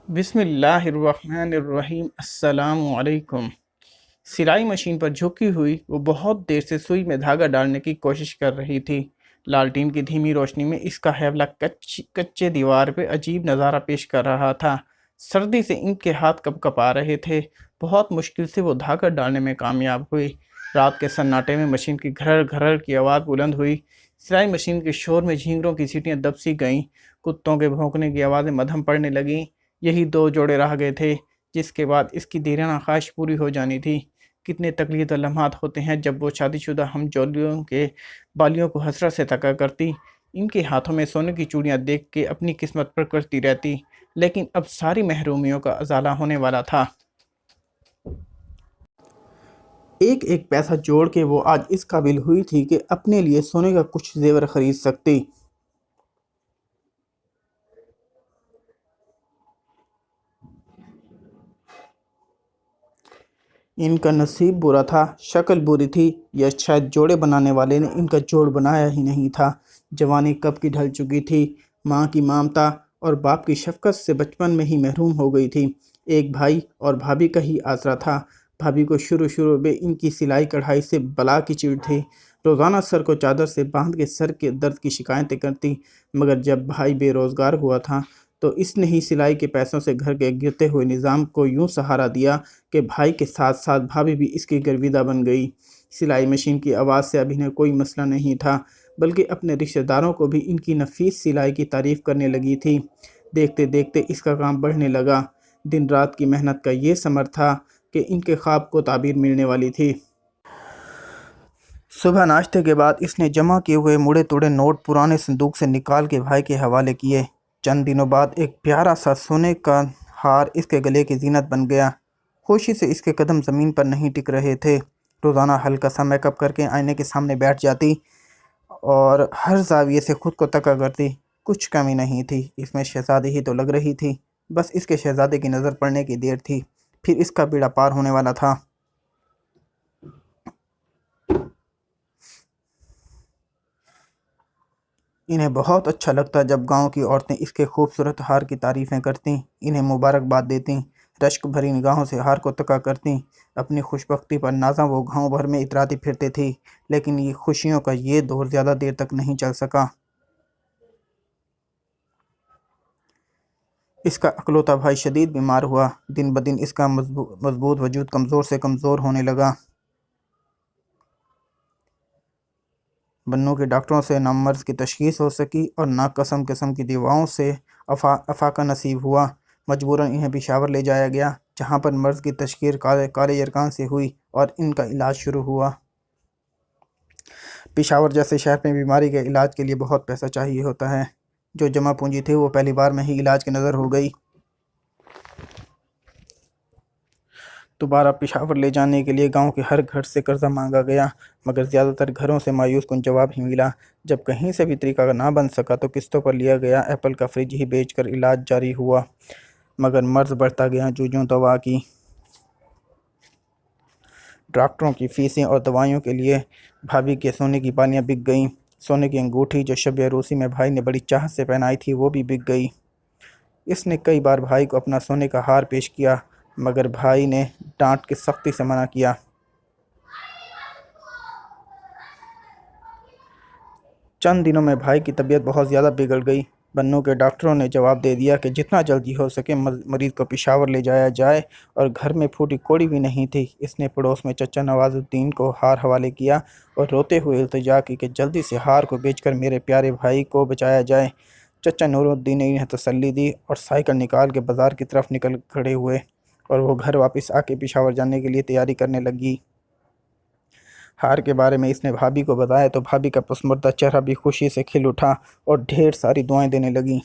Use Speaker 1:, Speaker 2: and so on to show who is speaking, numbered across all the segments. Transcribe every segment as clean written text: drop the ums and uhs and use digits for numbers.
Speaker 1: बिस्मिल्लाहिर्रहमानिर्रहीम अस्सलामुअलैकुम। सिलाई मशीन पर झुकी हुई वो बहुत देर से सुई में धागा डालने की कोशिश कर रही थी। लालटेन की धीमी रोशनी में इसका हैवला कच्चे दीवार पे अजीब नज़ारा पेश कर रहा था। सर्दी से इनके हाथ कँप-कँप आ रहे थे। बहुत मुश्किल से वो धागा डालने में कामयाब हुई। रात के सन्नाटे में मशीन की घरर-घरर की आवाज़ बुलंद हुई। सिलाई मशीन के शोर में झींगरों की सीटियाँ दब सी गईं। कुत्तों के भौंकने की आवाज़ें मद्धम पड़ने लगीं। यही 2 जोड़े रह गए थे, जिसके बाद इसकी देराना ख़्वाहिश पूरी हो जानी थी। कितने तकलीफ़ लम्हात होते हैं जब वो शादीशुदा हमजोलियों के बालियों को हसरत से तका करती। इनके हाथों में सोने की चूड़ियाँ देख के अपनी किस्मत पर करती रहती, लेकिन अब सारी महरूमियों का अज़ाला होने वाला था। एक-एक पैसा जोड़ के वो आज इस काबिल हुई थी कि अपने लिए सोने का कुछ ज़ेवर खरीद सकती। इनका नसीब बुरा था, शक्ल बुरी थी, या शायद जोड़े बनाने वाले ने इनका जोड़ बनाया ही नहीं था। जवानी कब की ढल चुकी थी। माँ की ममता और बाप की शफ़क़त से बचपन में ही महरूम हो गई थी। एक भाई और भाभी का ही आसरा था। भाभी को शुरू-शुरू में इनकी सिलाई कढ़ाई से बला की चिढ़ थी। रोज़ाना सर को चादर से बाँध के सर के दर्द की शिकायतें करती, मगर जब भाई बेरोज़गार हुआ था, तो इसने ही सिलाई के पैसों से घर के गिरते हुए निज़ाम को यूँ सहारा दिया कि भाई के साथ-साथ भाभी भी इसकी गर्विदा बन गई। सिलाई मशीन की आवाज़ से अब इन्हें कोई मसला नहीं था, बल्कि अपने रिश्तेदारों को भी इनकी नफ़ीस सिलाई की तारीफ़ करने लगी थी। देखते-देखते इसका काम बढ़ने लगा। दिन-रात की मेहनत का ये समर था कि इनके ख्वाब को ताबीर मिलने वाली थी। सुबह नाश्ते के बाद इसने जमा किए हुए मुड़े-तुड़े नोट पुराने संदूक से निकाल के भाई के हवाले किए। चंद दिनों बाद एक प्यारा सा सोने का हार इसके गले की ज़ीनत बन गया। खुशी से इसके कदम ज़मीन पर नहीं टिक रहे थे। रोज़ाना हल्का सा मेकअप करके आईने के सामने बैठ जाती और हर ज़ाविये से खुद को तका करती। कुछ कमी नहीं थी, इसमें शहज़ादी ही तो लग रही थी। बस इसके शहज़ादे की नज़र पड़ने की देर थी, फिर इसका बेड़ा पार होने वाला था। इन्हें बहुत अच्छा लगता जब गांव की औरतें इसके खूबसूरत हार की तारीफ़ें करतीं, इन्हें मुबारकबाद देतीं, रश्क भरी निगाहों से हार को तका करतीं। अपनी खुशबख्ती पर नाज़ा वो गांव भर में इतराती फिरती थी, लेकिन ये खुशियों का ये दौर ज़्यादा देर तक नहीं चल सका। इसका इकलौता भाई शदीद बीमार हुआ। दिन ब दिन इसका मजबूत वजूद कमज़ोर से कमज़ोर होने लगा। बन्नू के डॉक्टरों से ना मर्ज़ की तशख़ीस हो सकी और ना कसम किस्म की दवाओं से अफाका नसीब हुआ। मजबूरन इन्हें पेशावर ले जाया गया, जहाँ पर मर्ज़ की तशख़ीस काले यरकान से हुई और इनका इलाज शुरू हुआ। पेशावर जैसे शहर में बीमारी के इलाज के लिए बहुत पैसा चाहिए होता है। जो जमा पूंजी थी वो पहली बार में ही इलाज की नज़र हो गई। दोबारा पेशावर ले जाने के लिए गांव के हर घर से कर्जा मांगा गया, मगर ज़्यादातर घरों से मायूस कुन जवाब ही मिला। जब कहीं से भी तरीका ना बन सका तो किस्तों पर लिया गया एप्पल का फ्रिज ही बेचकर इलाज जारी हुआ, मगर मर्ज़ बढ़ता गया जूं दवा की। डॉक्टरों की फीसें और दवाइयों के लिए भाभी के सोने की बालियाँ बिक गईं। सोने की अंगूठी जो शब अरूसी में भाई ने बड़ी चाहत से पहनाई थी वो भी बिक गई। इसने कई बार भाई को अपना सोने का हार पेश किया, मगर भाई ने डांट के सख्ती से मना किया। चंद दिनों में भाई की तबीयत बहुत ज़्यादा बिगड़ गई। बन्नू के डॉक्टरों ने जवाब दे दिया कि जितना जल्दी हो सके मरीज़ को पेशावर ले जाया जाए, और घर में फूटी कोड़ी भी नहीं थी। इसने पड़ोस में चचा नवाजुद्दीन को हार हवाले किया और रोते हुए इल्तिजा की कि जल्दी से हार को बेचकर मेरे प्यारे भाई को बचाया जाए। चचा नूरुद्दीन ने इन्हें तसल्ली दी और साइकिल निकाल के बाज़ार की तरफ निकल खड़े हुए, और वो घर वापस आके पेशावर जाने के लिए तैयारी करने लगी। हार के बारे में इसने भाभी को बताया तो भाभी का पसमुर्दा चेहरा भी खुशी से खिल उठा और ढेर सारी दुआएं देने लगी।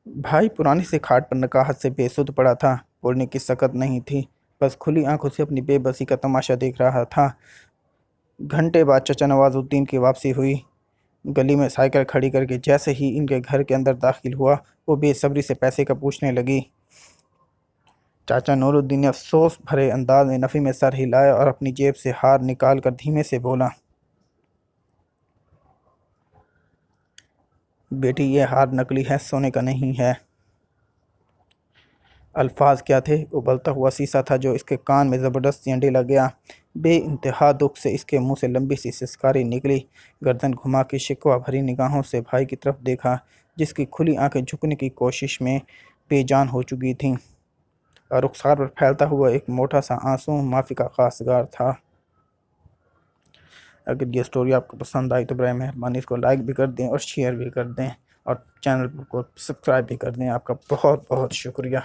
Speaker 1: भाई पुरानी से खाट पर नकाहत से बेसुध पड़ा था। बोलने की सकत नहीं थी, बस खुली आंखों से अपनी बेबसी का तमाशा देख रहा था। घंटे बाद चचा नवाजुद्दीन की वापसी हुई। गली में साइकिल खड़ी करके जैसे ही इनके घर के अंदर दाखिल हुआ, वो बेसब्री से पैसे का पूछने लगी। चाचा नूरुद्दीन ने अफसोस भरे अंदाज में नफ़ी में सर हिलाया और अपनी जेब से हार निकाल कर धीमे से बोला, बेटी ये हार नकली है, सोने का नहीं है। अल्फाज क्या थे? उबलता हुआ शीशा था जो इसके कान में ज़बरदस्त डीला गया। बेइंतहा दुख से इसके मुंह से लंबी सी सिसकारी निकली। गर्दन घुमा के शिकवा भरी निगाहों से भाई की तरफ देखा, जिसकी खुली आंखें झुकने की कोशिश में बेजान हो चुकी थीं। और रुखसार पर फैलता हुआ एक मोटा सा आंसू माफ़ी का खासगार था। अगर ये स्टोरी आपको पसंद आई तो बराए मेहरबानी इसको लाइक भी कर दें और शेयर भी कर दें, और चैनल को सब्सक्राइब भी कर दें। आपका बहुत बहुत शुक्रिया।